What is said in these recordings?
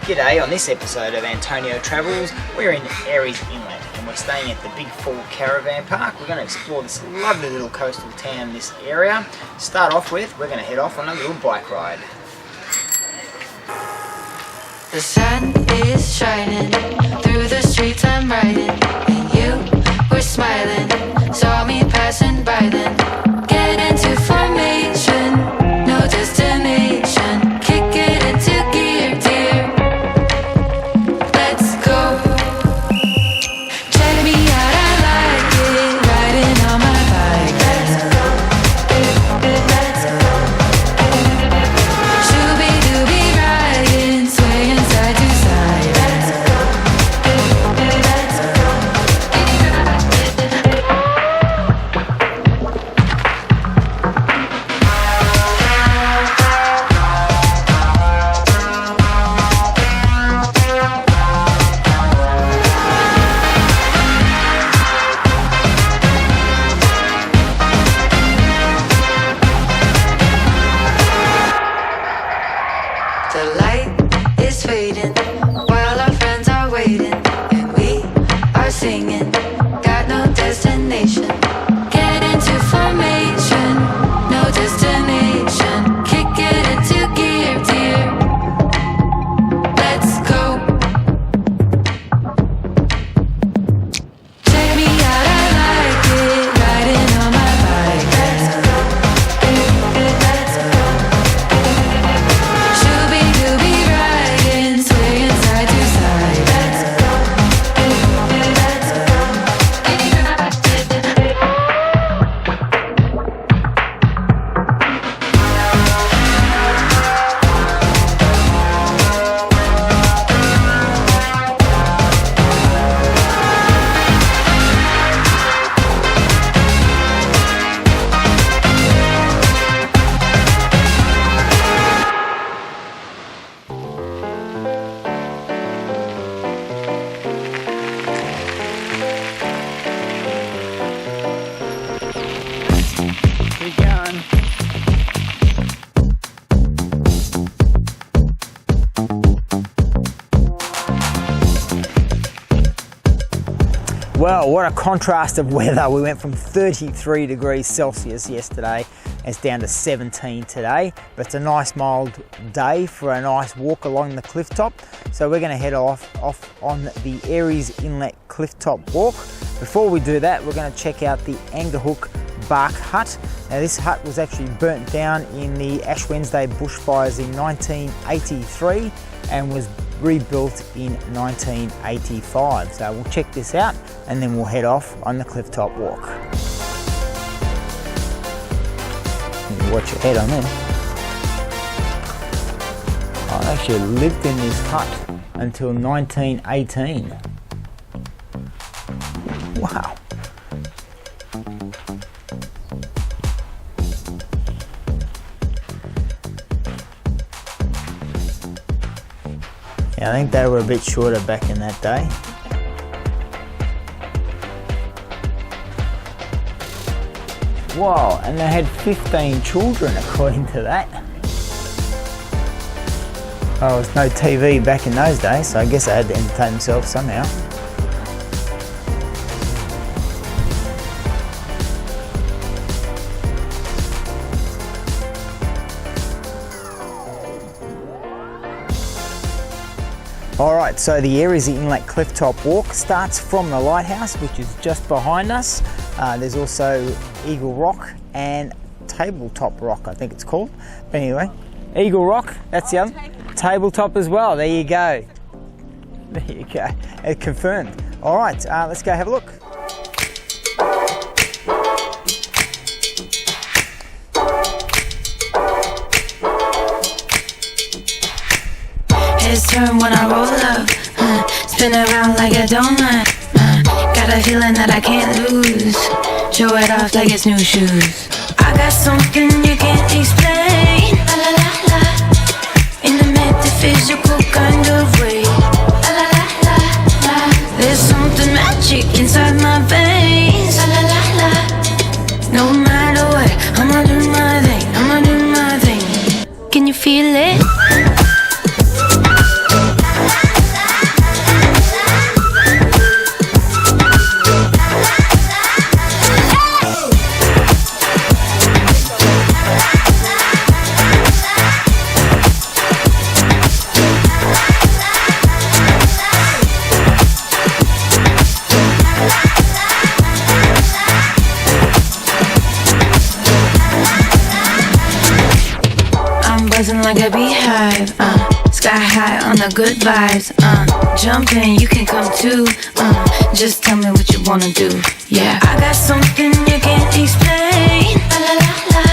G'day, on this episode of Antonio Travels, we're in Aireys Inlet and we're staying at the Big Fall Caravan Park. We're going to explore this lovely little coastal town, this area. To start off with, we're going to head off on a little bike ride. The sun is shining, through the streets I'm riding, and you were smiling, saw me passing by then. Get into formation, no destination, kick it into gear, dear. Let's go. Check me out, I like it, riding on my bike. Let's go. Let's go. Shooby-dooby riding, swaying side to side. Let's go. Let's go. The light is fading while our friends are waiting, and we are singing. Got no destination. Get into formation, no destination. Kick it into gear, dear. Let's go. Check me out, I like it, riding on my bike. Let's go. Let's go. Shooby-dooby riding, swaying side to side. Let's go. Let's go. Keep going. Well, what a contrast of weather. We went from 33 degrees Celsius yesterday, it's down to 17 today, but it's a nice mild day for a nice walk along the cliff top. So we're going to head off on the Aireys Inlet cliff top walk. Before we do that, we're going to check out the Angahook Bark Hut. Now this hut was actually burnt down in the Ash Wednesday bushfires in 1983 and was rebuilt in 1985. So we'll check this out and then we'll head off on the cliff top walk. You watch your head on them. I actually lived in this hut until 1918. Wow. Yeah, I think they were a bit shorter back in that day. Wow, and they had 15 children according to that. Oh, there was no TV back in those days, so I guess they had to entertain themselves somehow. Alright, so the Aireys Inlet Cliff Top Walk starts from the lighthouse, which is just behind us. There's also Eagle Rock and Tabletop Rock, I think it's called. But anyway, Eagle Rock, that's the other. Tabletop as well, there you go. There you go, it's confirmed. Alright, let's go have a look. His turn when I roll up, spin around like a donut. Got a feeling that I can't lose. Show it off like it's new shoes. I got something you can't explain. La la la la. In a metaphysical kind of way. La la la la la. There's something magic inside my veins. La la la la. No matter what, I'ma do my thing. I'ma do my thing. Can you feel it? buzzing like a beehive. Sky high on the good vibes. Jump in, you can come too. Just tell me what you wanna do. Yeah, I got something you can't explain. La la la la.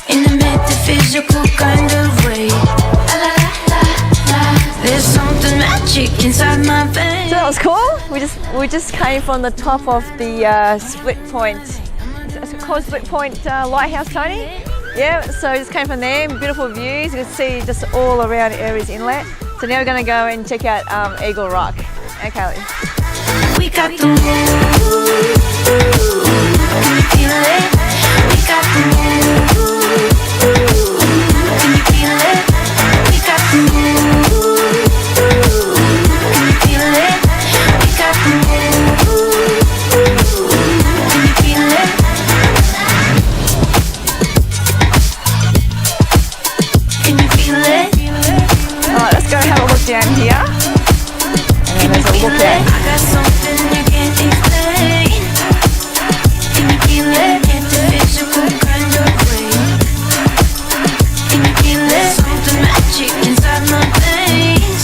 In a metaphysical kind of way. La la la la. There's something magic inside my veins. So that was cool. We just came from the top of the Split Point. It's called Split Point Lighthouse, Tony. Yeah, so just came from there. Beautiful views. You can see just all around Aireys Inlet. So now we're going to go and check out Eagle Rock. Okay. We got the move. Can you feel it? We got the move. Can you feel it? We got the move. Can you feel it? We got the move. Can you feel it? Can you feel it? Alright, let's go have a look down here. And then there's a look out. I got something you can't explain. Can you feel it? In the physical kind of way. Can you feel it? Something magic inside my veins.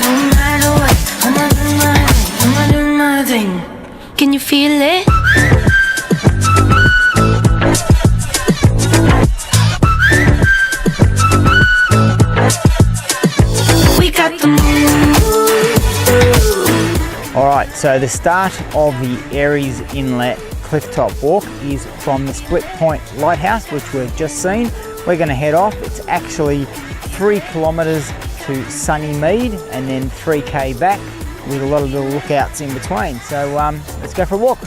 No matter what, I'ma do my thing. I'ma do my thing. Can you feel it? We got the move. Alright, so the start of the Aireys Inlet Clifftop Walk is from the Split Point Lighthouse, which we've just seen. We're going to head off. It's actually 3 kilometres to Sunnymead and then 3k back with a lot of little lookouts in between. So let's go for a walk.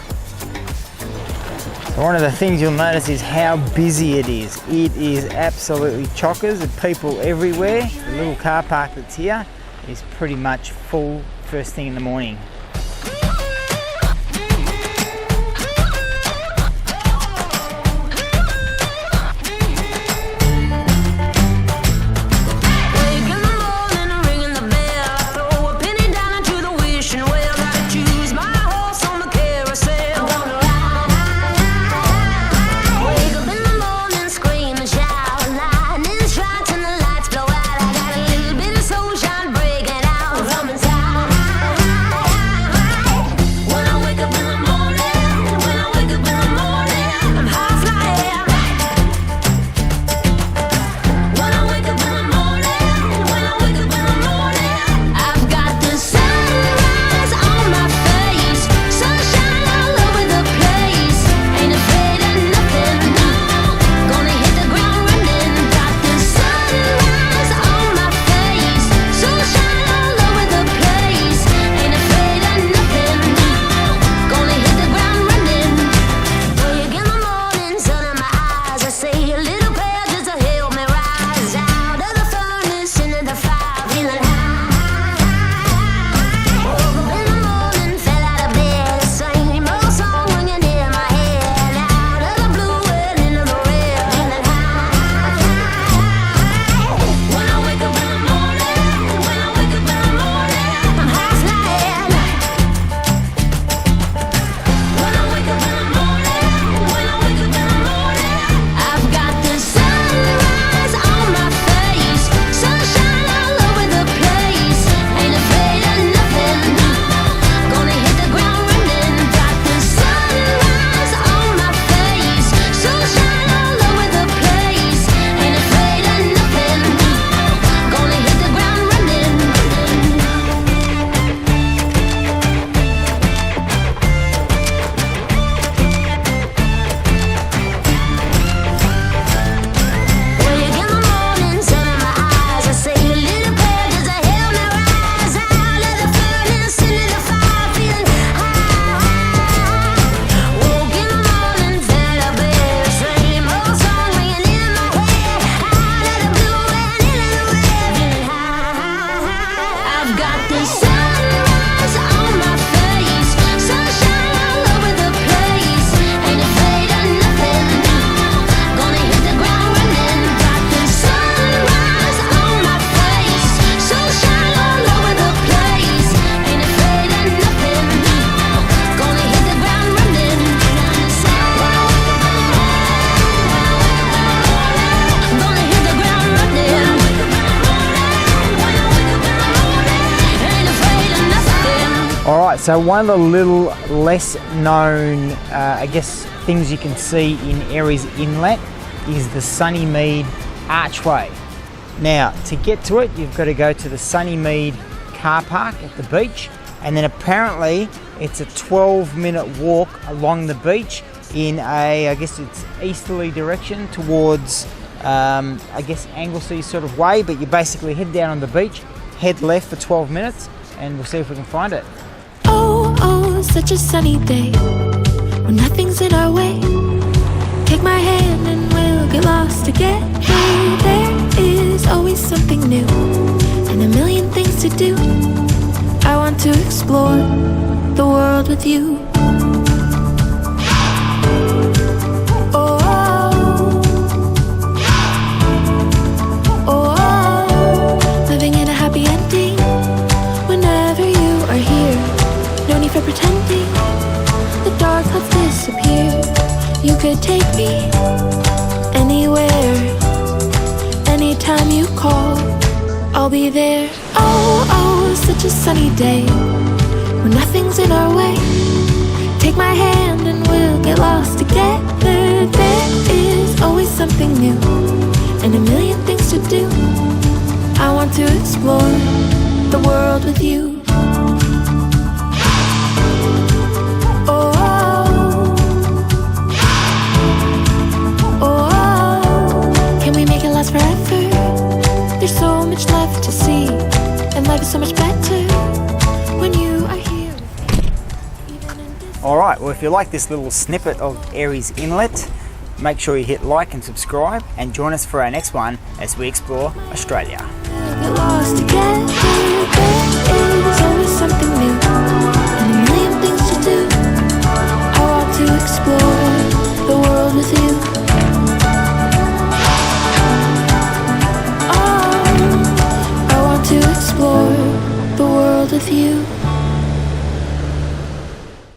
So one of the things you'll notice is how busy it is. It is absolutely chockers. There's people everywhere. The little car park that's here is pretty much full first thing in the morning. So one of the little less known, I guess, things you can see in Aireys Inlet is the Sunnymead Archway. Now, to get to it, you've got to go to the Sunnymead car park at the beach, and then apparently it's a 12-minute walk along the beach in a, I guess it's easterly direction towards, I guess, Anglesea sort of way, but you basically head down on the beach, head left for 12 minutes, and we'll see if we can find it. Oh, oh, such a sunny day, when nothing's in our way. Take my hand and we'll get lost together. There is always something new, and a million things to do. I want to explore the world with you. Oh, oh, oh, living in a happy ending. Whenever you are here, no need for pretending. The dark clouds disappear. You could take me anywhere, anytime you call, I'll be there. Oh, oh, such a sunny day, when nothing's in our way. Take my hand and we'll get lost together. There is always something new, and a million things to do. I want to explore the world with you. Forever, there's so much left to see, and life is so much better when you are here. Alright, well, if you like this little snippet of Aireys Inlet, make sure you hit like and subscribe, and join us for our next one as we explore Australia. We're lost together.